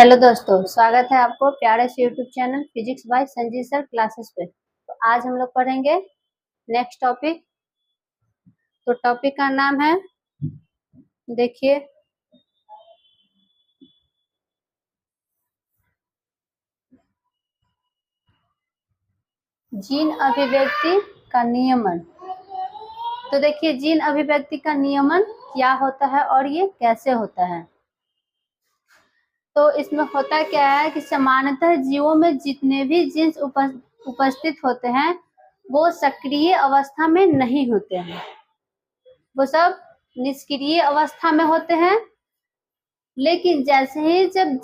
Hello दोस्तों, स्वागत है आपको प्यारे से YouTube channel physics bye Sanjeev sir classes पे। तो आज हम लोग पढ़ेंगे नेक्स्ट टॉपिक। तो टॉपिक का नाम है, देखिए, जीन अभिव्यक्ति का नियमन। तो देखिए, जीन अभिव्यक्ति का नियमन क्या होता है और ये कैसे होता है। तो इसमें होता क्या है कि सामान्यतः जीवों में जितने भी जीन्स उपस्थित होते हैं वो सक्रिय अवस्था में नहीं होते हैं, वो सब निष्क्रिय अवस्था में होते हैं। लेकिन जैसे ही जब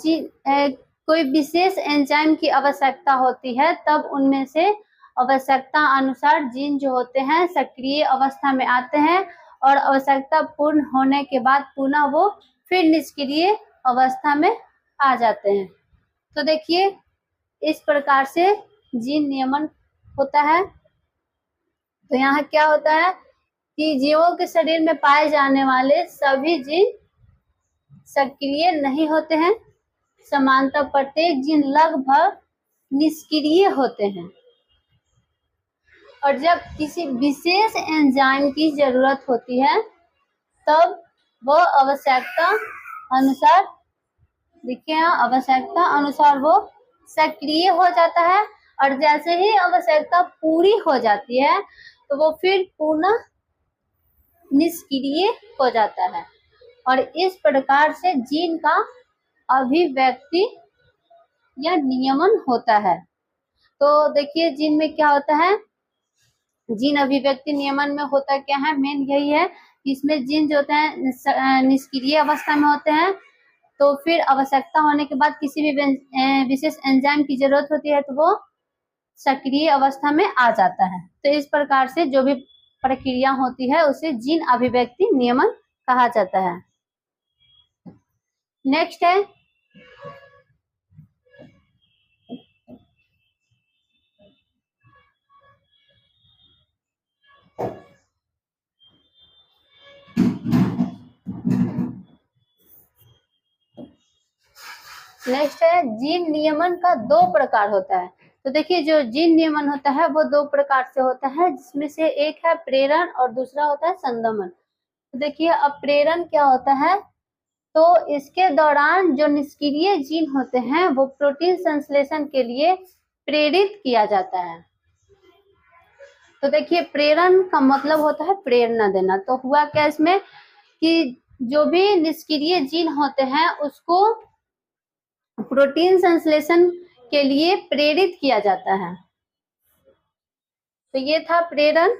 कोई विशेष एंजाइम की आवश्यकता होती है तब उनमें से आवश्यकता अनुसार जीन जो होते हैं सक्रिय अवस्था में आते हैं और आवश्यकता पूर्ण होने के बाद पुनः वो फिर निष्क्रिय अवस्था में आ जाते हैं। तो देखिए, इस प्रकार से जीन नियमन होता है। तो यहाँ क्या होता है कि जीवों के शरीर में पाए जाने वाले सभी जीन सक्रिय नहीं होते हैं, समानतः प्रत्येक जीन लगभग निष्क्रिय होते हैं। और जब किसी विशेष एंजाइम की जरूरत होती है तब वह आवश्यकता अनुसार, देखिए यहाँ आवश्यकता अनुसार वो सक्रिय हो जाता है और जैसे ही आवश्यकता पूरी हो जाती है तो वो फिर पुनः निष्क्रिय हो जाता है। और इस प्रकार से जीन का अभिव्यक्ति या नियमन होता है। तो देखिए, जीन में क्या होता है, जीन अभिव्यक्ति नियमन में होता क्या है, मेन यही है कि इसमें जीन जो होते हैं निष्क्रिय अवस्था में होते हैं। तो फिर आवश्यकता होने के बाद किसी भी विशेष एंजाइम की जरूरत होती है तो वो सक्रिय अवस्था में आ जाता है। तो इस प्रकार से जो भी प्रक्रिया होती है उसे जीन अभिव्यक्ति नियमन कहा जाता है। नेक्स्ट है जीन नियमन का दो प्रकार होता है। तो देखिए, जो जीन नियमन होता है वो दो प्रकार से होता है, जिसमें से एक है प्रेरण और दूसरा होता है संदमन। तो देखिए, अब प्रेरण क्या होता है, तो इसके दौरान जो निष्क्रिय जीन होते हैं वो प्रोटीन संश्लेषण के लिए प्रेरित किया जाता है। तो देखिए, प्रेरण का मतलब होता है प्रेरणा देना। तो हुआ क्या इसमें कि जो भी निष्क्रिय जीन होते हैं उसको प्रोटीन संश्लेषण के लिए प्रेरित किया जाता है। तो ये था प्रेरण।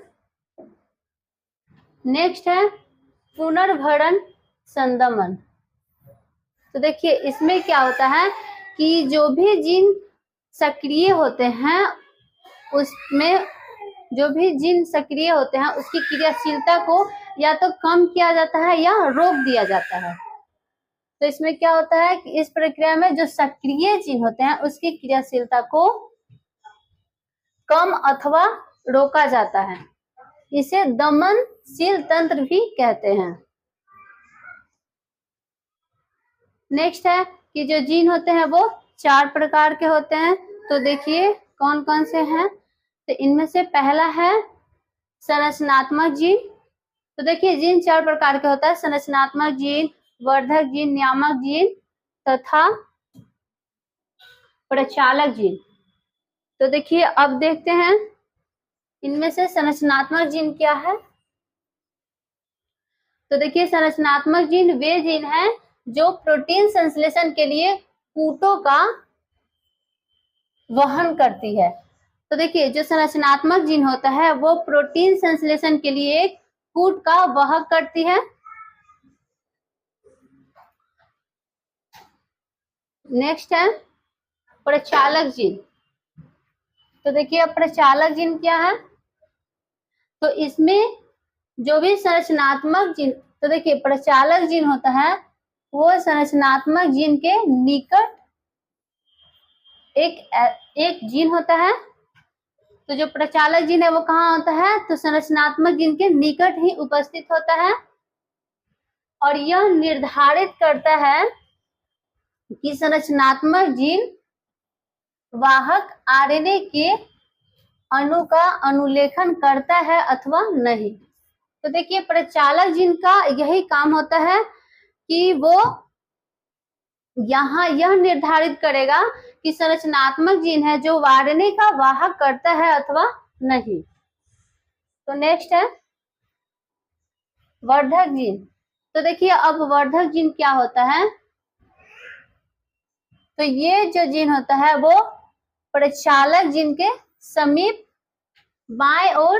नेक्स्ट है पुनर्भरण संदमन। तो देखिए, इसमें क्या होता है कि जो भी जीन सक्रिय होते हैं उसमें जो भी जीन सक्रिय होते हैं उसकी क्रियाशीलता को या तो कम किया जाता है या रोक दिया जाता है। तो इसमें क्या होता है कि इस प्रक्रिया में जो सक्रिय जीन होते हैं उसकी क्रियाशीलता को कम अथवा रोका जाता है। इसे दमनशील तंत्र भी कहते हैं। नेक्स्ट है कि जो जीन होते हैं वो 4 प्रकार के होते हैं। तो देखिए कौन कौन से हैं। तो इनमें से पहला है संरचनात्मक जीन। तो देखिए, जीन 4 प्रकार के होता है, संरचनात्मक जीन, वर्धक जीन, नियामक जीन तथा प्रचालक जीन। तो देखिए, अब देखते हैं इनमें से संरचनात्मक जीन क्या है। तो देखिए, संरचनात्मक जीन वे जीन हैं जो प्रोटीन संश्लेषण के लिए कूटों का वहन करती है। तो देखिए, जो संरचनात्मक जीन होता है वो प्रोटीन संश्लेषण के लिए एक कूट का वहन करती है। नेक्स्ट है प्रचालक जीन। तो देखिए, प्रचालक जीन क्या है, तो इसमें जो भी संरचनात्मक जीन, तो देखिए प्रचालक जीन होता है वो संरचनात्मक जीन के निकट एक जीन होता है। तो जो प्रचालक जीन है वो कहाँ होता है, तो संरचनात्मक जीन के निकट ही उपस्थित होता है और यह निर्धारित करता है कि संरचनात्मक जीन वाहक आरएनए के अणु का अनुलेखन करता है अथवा नहीं। तो देखिए प्रचालक जीन का यही काम होता है कि वो यहाँ यह निर्धारित करेगा कि संरचनात्मक जीन है जो आरएनए का वाहक करता है अथवा नहीं। तो नेक्स्ट है वर्धक जीन। तो देखिए अब वर्धक जीन क्या होता है, तो ये जो जीन होता है वो प्रचालक जीन के समीप बाएं ओर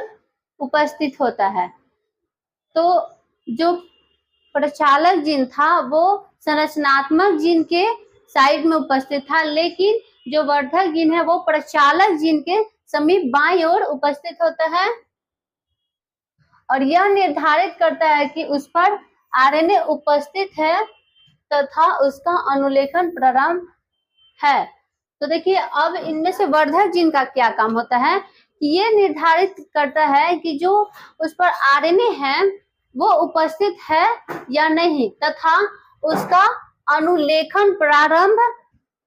उपस्थित होता है। तो जो प्रचालक जीन था वो संरचनात्मक जीन के साइड में उपस्थित था, लेकिन जो वर्धक जीन है वो प्रचालक जीन के समीप बाईं ओर उपस्थित होता है और यह निर्धारित करता है कि उस पर आरएनए उपस्थित है तथा उसका अनुलेखन प्रारंभ है। तो देखिए अब इनमें से वर्धक जीन का क्या काम होता है कि ये निर्धारित करता है कि जो उस पर आरएनए है वो उपस्थित है या नहीं तथा उसका अनुलेखन प्रारंभ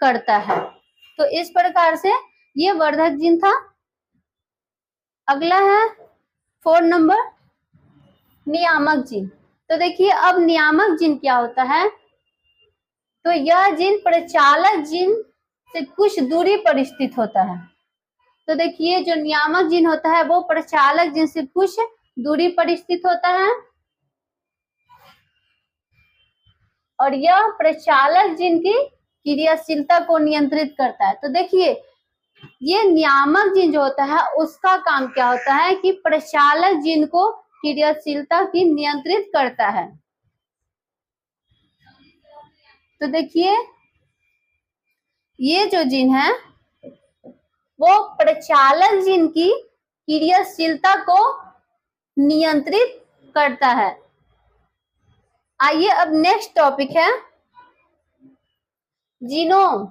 करता है। तो इस प्रकार से ये वर्धक जीन था। अगला है 4 नंबर नियामक जीन। तो देखिए अब नियामक जीन क्या होता है, तो यह जीन प्रचालक जीन से कुछ दूरी पर स्थित होता है। तो देखिए जो नियामक जीन होता है वो प्रचालक जीन से कुछ दूरी पर स्थित होता है और यह प्रचालक जीन की क्रियाशीलता को नियंत्रित करता है। तो देखिए ये नियामक जीन जो होता है उसका काम क्या होता है कि प्रचालक जीन को क्रियाशीलता की नियंत्रित करता है। तो देखिए ये जो जीन है वो प्रचालक जीन की क्रियाशीलता को नियंत्रित करता है। आइए अब नेक्स्ट टॉपिक है जीनोम।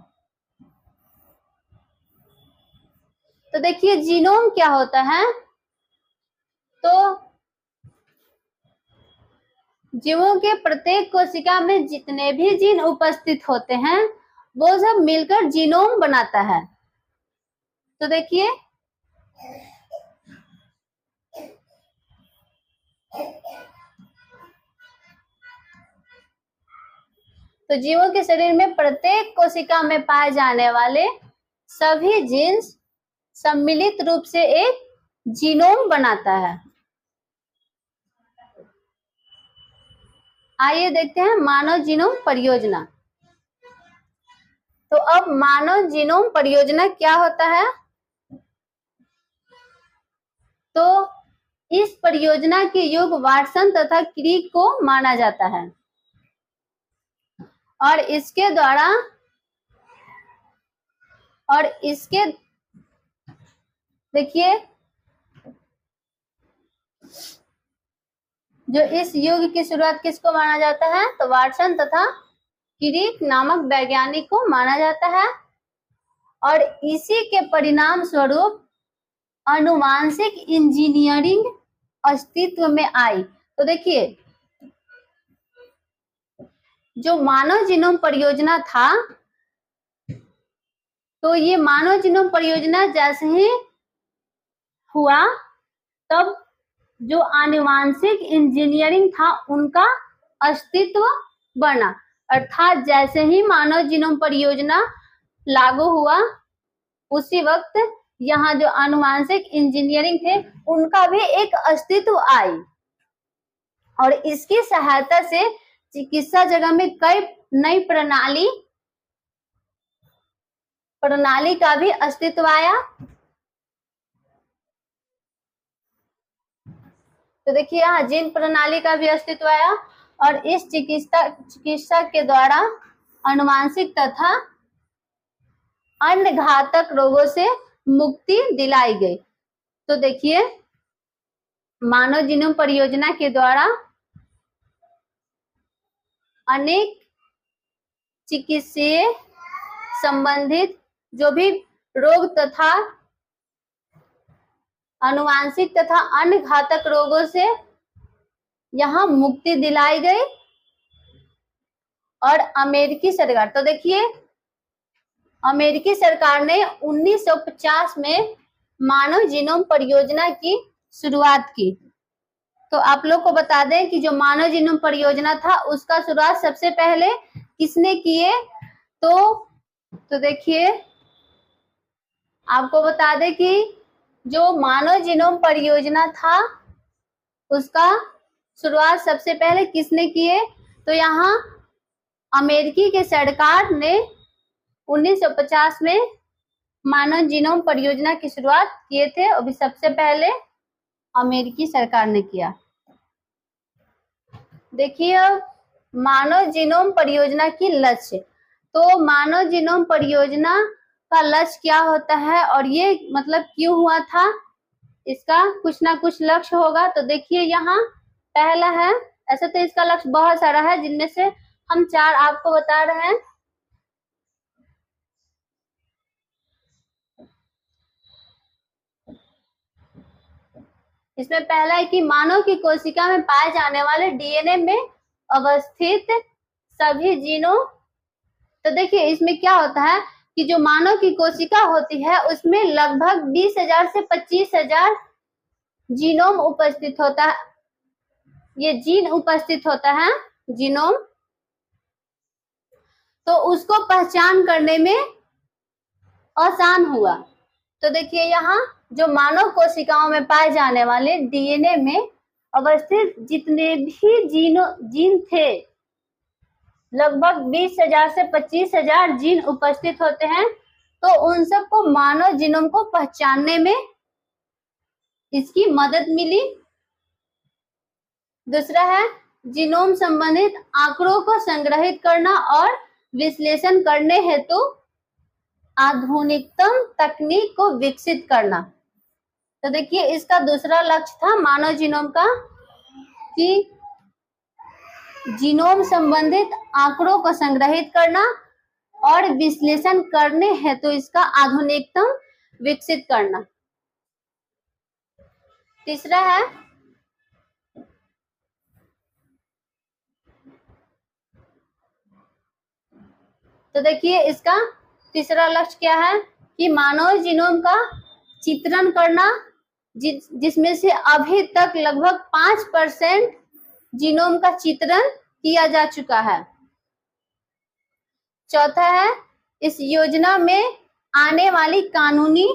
तो देखिए जीनोम क्या होता है, तो जीवों के प्रत्येक कोशिका में जितने भी जीन उपस्थित होते हैं वो सब मिलकर जीनोम बनाता है। तो देखिए तो जीवों के शरीर में प्रत्येक कोशिका में पाए जाने वाले सभी जीन्स सम्मिलित रूप से एक जीनोम बनाता है। आइए देखते हैं मानव जीनोम परियोजना। तो अब मानव जीनोम परियोजना क्या होता है, तो इस परियोजना के युग वाटसन तथा क्रिक को माना जाता है और इसके देखिए जो इस युग की शुरुआत किसको माना जाता है, तो वाटसन तथा क्रिक नामक वैज्ञानिक को माना जाता है और इसी के परिणाम स्वरूप आनुवांशिक इंजीनियरिंग अस्तित्व में आई। तो देखिए जो मानव जीनोम परियोजना था, तो ये मानव जीनोम परियोजना जैसे ही हुआ तब जो आनुवांशिक इंजीनियरिंग था उनका अस्तित्व बना, अर्थात जैसे ही मानव जीनोम परियोजना लागू हुआ उसी वक्त यहाँ जो आनुवांशिक इंजीनियरिंग थे उनका भी एक अस्तित्व आई और इसकी सहायता से चिकित्सा जगत में कई नई प्रणाली का भी अस्तित्व आया। तो देखिए यहाँ जीन प्रणाली का भी अस्तित्व आया और इस चिकित्सा के द्वारा आनुवांशिक तथा अन्य घातक रोगों से मुक्ति दिलाई गई। तो देखिए मानव जीनोम परियोजना के द्वारा अनेक चिकित्सीय संबंधित जो भी रोग तथा आनुवांशिक तथा अन्य घातक रोगों से यहाँ मुक्ति दिलाई गई और अमेरिकी सरकार, तो देखिए अमेरिकी सरकार ने 1950 में मानव जीनोम परियोजना की शुरुआत की। तो आप लोग को बता दें कि जो मानव जीनोम परियोजना था उसका शुरुआत सबसे पहले किसने किए, तो देखिए आपको बता दें कि जो मानव जीनोम परियोजना था उसका शुरुआत सबसे पहले किसने किए, तो यहाँ अमेरिकी के सरकार ने 1950 में मानव जीनोम परियोजना की शुरुआत किए थे, अभी सबसे पहले अमेरिकी सरकार ने किया। देखिए मानव जीनोम परियोजना की लक्ष्य, तो मानव जीनोम परियोजना का लक्ष्य क्या होता है और ये मतलब क्यों हुआ था, इसका कुछ ना कुछ लक्ष्य होगा। तो देखिए यहाँ पहला है, ऐसे तो इसका लक्ष्य बहुत सारा है जिनमें से हम 4 आपको बता रहे हैं। इसमें पहला है कि मानव की कोशिका में पाए जाने वाले डीएनए में अवस्थित सभी जीनों, तो देखिए इसमें क्या होता है कि जो मानव की कोशिका होती है उसमें लगभग 20,000 से 25,000 जीनोम उपस्थित होता है, ये जीन उपस्थित होता है जीनोम, तो उसको पहचान करने में आसान हुआ। तो देखिए यहाँ जो मानव कोशिकाओं में पाए जाने वाले डीएनए में अवस्थित जितने भी जीन थे, लगभग 20,000 से 25,000 जीन उपस्थित होते हैं, तो उन सबको मानव जीनोम को पहचानने में इसकी मदद मिली। दूसरा है जीनोम संबंधित आंकड़ों को संग्रहित करना और विश्लेषण करने हेतु आधुनिकतम तकनीक को विकसित करना। तो देखिए इसका दूसरा लक्ष्य था मानव जीनोम का कि जीनोम संबंधित आंकड़ों को संग्रहित करना और विश्लेषण करने हेतु इसका आधुनिकतम विकसित करना। तीसरा है तो देखिए इसका तीसरा लक्ष्य क्या है कि मानव जीनोम का चित्रण करना, जिसमें से अभी तक लगभग 5% जीनोम का चित्रण किया जा चुका है। चौथा है इस योजना में आने वाली कानूनी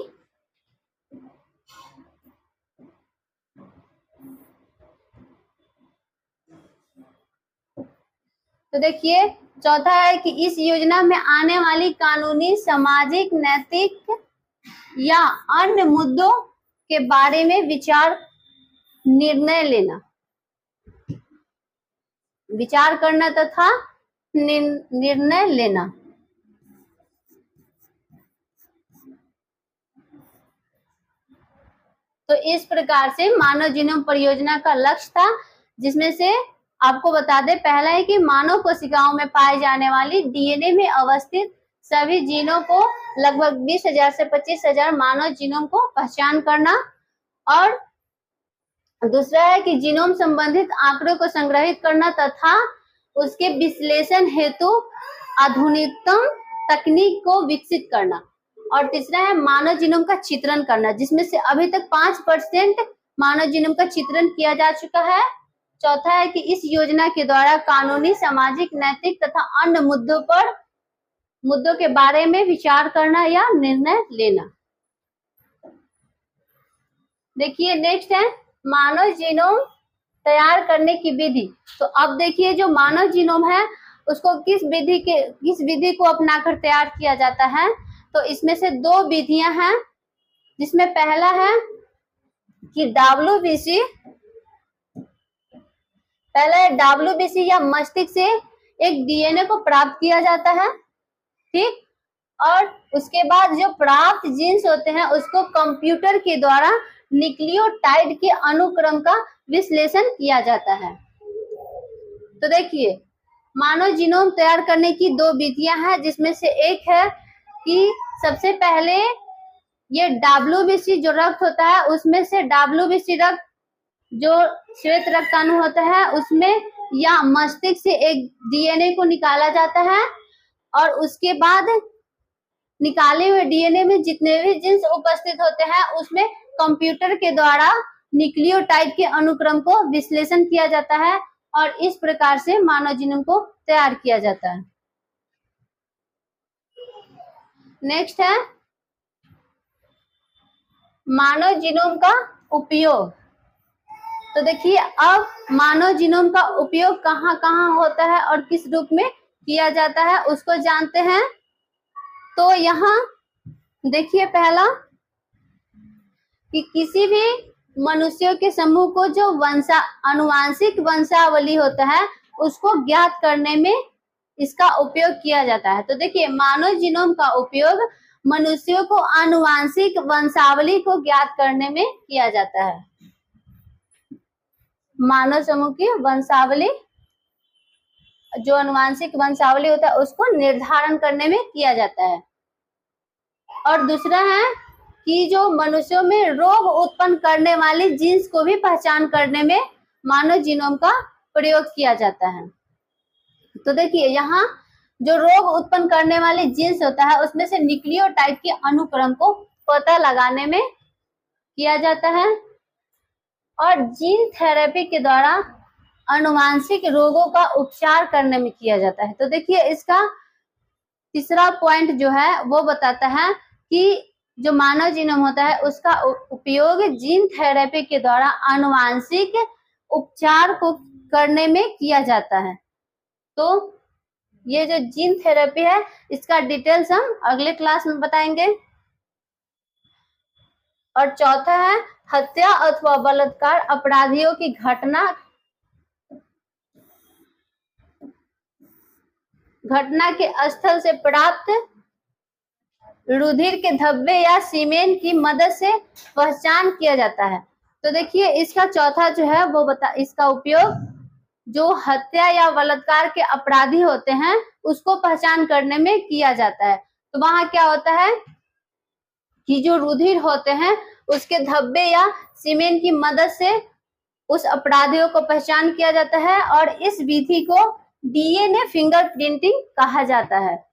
तो देखिए चौथा है कि इस योजना में आने वाली कानूनी, सामाजिक, नैतिक या अन्य मुद्दों के बारे में विचार करना तथा निर्णय लेना। तो इस प्रकार से मानव जीनोम परियोजना का लक्ष्य था, जिसमें से आपको बता दें पहला है कि मानव कोशिकाओं में पाए जाने वाली डीएनए में अवस्थित सभी जीनों को, लगभग 20,000 से 25,000 मानव जीनोम को पहचान करना, और दूसरा है कि जीनोम संबंधित आंकड़ों को संग्रहित करना तथा उसके विश्लेषण हेतु आधुनिकतम तकनीक को विकसित करना, और तीसरा है मानव जीनोम का चित्रण करना, जिसमें से अभी तक 5% मानव जीनोम का चित्रण किया जा चुका है। चौथा है कि इस योजना के द्वारा कानूनी, सामाजिक, नैतिक तथा अन्य मुद्दों के बारे में विचार करना या निर्णय लेना। देखिए नेक्स्ट है मानव जीनोम तैयार करने की विधि। तो अब देखिए जो मानव जीनोम है उसको किस विधि को अपनाकर तैयार किया जाता है, तो इसमें से 2 विधियां हैं, जिसमें पहला है कि WBC या मस्तिष्क से एक डीएनए को प्राप्त किया जाता है, ठीक, और उसके बाद जो प्राप्त जीन्स होते हैं उसको कंप्यूटर के द्वारा न्यूक्लियोटाइड के अनुक्रम का विश्लेषण किया जाता है। तो देखिए मानव जीनोम तैयार करने की 2 विधियां हैं, जिसमें से एक है कि सबसे पहले ये WBC जो रक्त होता है उसमें से WBC रक्त जो श्वेत रक्त अणु होता है उसमें या मस्तिष्क से एक डीएनए को निकाला जाता है और उसके बाद निकाले हुए डीएनए में जितने भी जीन्स उपस्थित होते हैं उसमें कंप्यूटर के द्वारा न्यूक्लियोटाइड के अनुक्रम को विश्लेषण किया जाता है और इस प्रकार से मानव जीनोम को तैयार किया जाता है। नेक्स्ट है मानव जीनोम का उपयोग। तो देखिए अब मानव जीनोम का उपयोग कहाँ कहाँ होता है और किस रूप में किया जाता है उसको जानते हैं। तो यहाँ देखिए पहला कि किसी भी मनुष्यों के समूह को जो आनुवांशिक वंशावली होता है उसको ज्ञात करने में इसका उपयोग किया जाता है। तो देखिए मानव जीनोम का उपयोग मनुष्यों को आनुवांशिक वंशावली को ज्ञात करने में किया जाता है। मानव समूह की वंशावली, जो आनुवांशिक वंशावली होता है उसको निर्धारण करने में किया जाता है। और दूसरा है कि जो मनुष्यों में रोग उत्पन्न करने वाली जीन्स को भी पहचान करने में मानव जीनोम का प्रयोग किया जाता है। तो देखिए यहाँ जो रोग उत्पन्न करने वाली जीन्स होता है उसमें से न्यूक्लियोटाइड के अनुक्रम को पता लगाने में किया जाता है और जीन थेरेपी के द्वारा आनुवांशिक रोगों का उपचार करने में किया जाता है। तो देखिए इसका तीसरा पॉइंट जो है वो बताता है कि जो मानव जीनोम होता है उसका उपयोग जीन थेरेपी के द्वारा आनुवांशिक उपचार को करने में किया जाता है। तो ये जो जीन थेरेपी है इसका डिटेल्स हम अगले क्लास में बताएंगे। और चौथा है हत्या अथवा बलात्कार अपराधियों की घटना के स्थल से प्राप्त रुधिर के धब्बे या सीमेन की मदद से पहचान किया जाता है। तो देखिए इसका चौथा जो है वो इसका उपयोग जो हत्या या बलात्कार के अपराधी होते हैं उसको पहचान करने में किया जाता है। तो वहां क्या होता है कि जो रुधिर होते हैं उसके धब्बे या सीमेन की मदद से उस अपराधियों को पहचान किया जाता है और इस विधि को डीएनए फिंगरप्रिंटिंग कहा जाता है।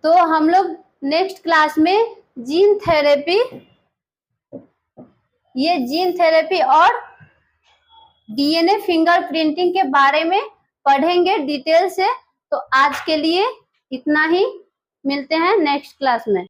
तो हम लोग नेक्स्ट क्लास में जीन थेरेपी और डीएनए फिंगरप्रिंटिंग के बारे में पढ़ेंगे डिटेल से। तो आज के लिए इतना ही, मिलते हैं नेक्स्ट क्लास में।